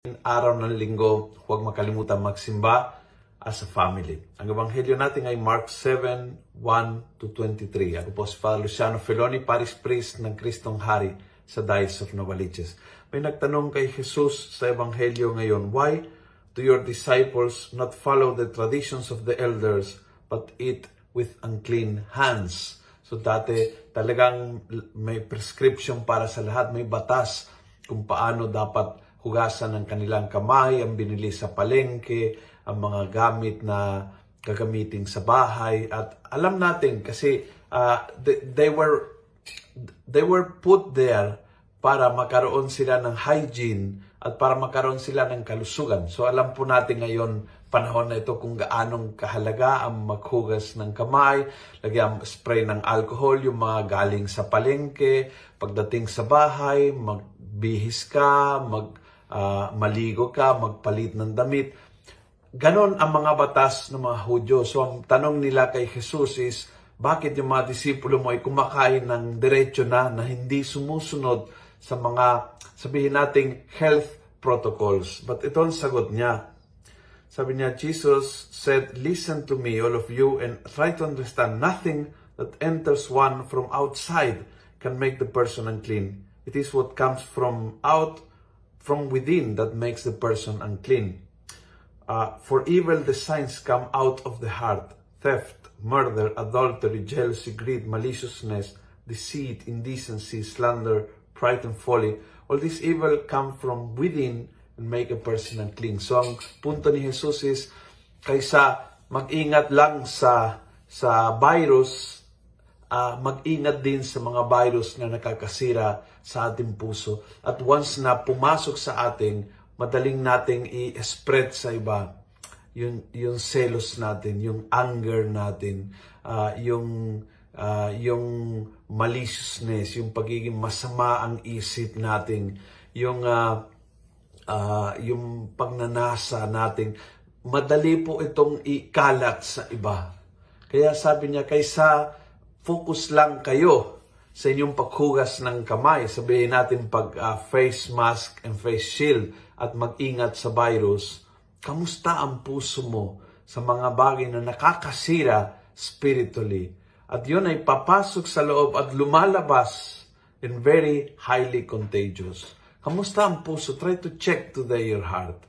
Araw ng linggo, huwag makalimutan magsimba as a family. Ang ebanghelyo natin ay Mark 7:1-23. Ako po si Father Luciano Feloni, Parish Priest ng Kristong Hari sa Diocese of Novaliches. May nagtanong kay Jesus sa ebanghelyo ngayon, why do your disciples not follow the traditions of the elders but eat with unclean hands? So dati talagang may prescription para sa lahat, may batas kung paano dapat hugasan ng kanilang kamay, ang binili sa palengke, ang mga gamit na gagamitin sa bahay. At alam natin kasi they were put there para magkaroon sila ng hygiene at para magkaroon sila ng kalusugan. So alam po natin ngayon, panahon na ito, kung gaanong kahalaga ang maghugas ng kamay, lagyan spray ng alcohol, yung mga galing sa palengke, pagdating sa bahay, magbihis ka, maligo ka, magpalit ng damit. Ganon ang mga batas ng mga Hudyo. So ang tanong nila kay Jesus is, bakit yung mga disipulo mo ay kumakain ng diretso na hindi sumusunod sa mga, sabihin nating, health protocols? But ito ang sagot niya. Sabi niya, Jesus said, listen to me, all of you, and try to understand. Nothing that enters one from outside can make the person unclean. It is what comes from within that makes the person unclean. For evil designs come out of the heart: theft, murder, adultery, jealousy, greed, maliciousness, deceit, indecency, slander, pride, and folly. All this evil come from within and make a person unclean. So ang punto ni Jesus is, kaysa mag-ingat lang sa virus, mag-ingat din sa mga virus na nakakasira sa ating puso. At once na pumasok sa atin, madaling nating i-spread sa iba yung selos natin, yung anger natin, yung maliciousness, yung pagiging masama ang isip natin, yung pagnanasa natin. Madali po itong ikalat sa iba. Kaya sabi niya, kaysa focus lang kayo sa inyong paghugas ng kamay, sabihin natin face mask and face shield, at mag-ingat sa virus, kamusta ang puso mo sa mga bagay na nakakasira spiritually? At yun ay papasok sa loob at lumalabas in very highly contagious. Kamusta ang puso? Try to check today your heart.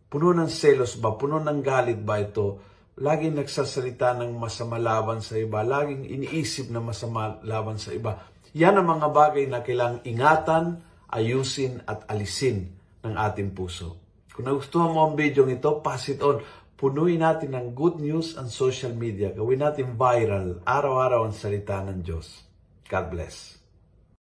Puno ng selos ba? Puno ng galit ba ito? Laging nagsasalita ng masama laban sa iba. Laging iniisip na masama laban sa iba. Yan ang mga bagay na kailangang ingatan, ayusin at alisin ng ating puso. Kung nagustuhan mo ang video ito, pass it on. Punuin natin ng good news ang social media. Gawin natin viral. Araw-araw ang salita ng Diyos. God bless.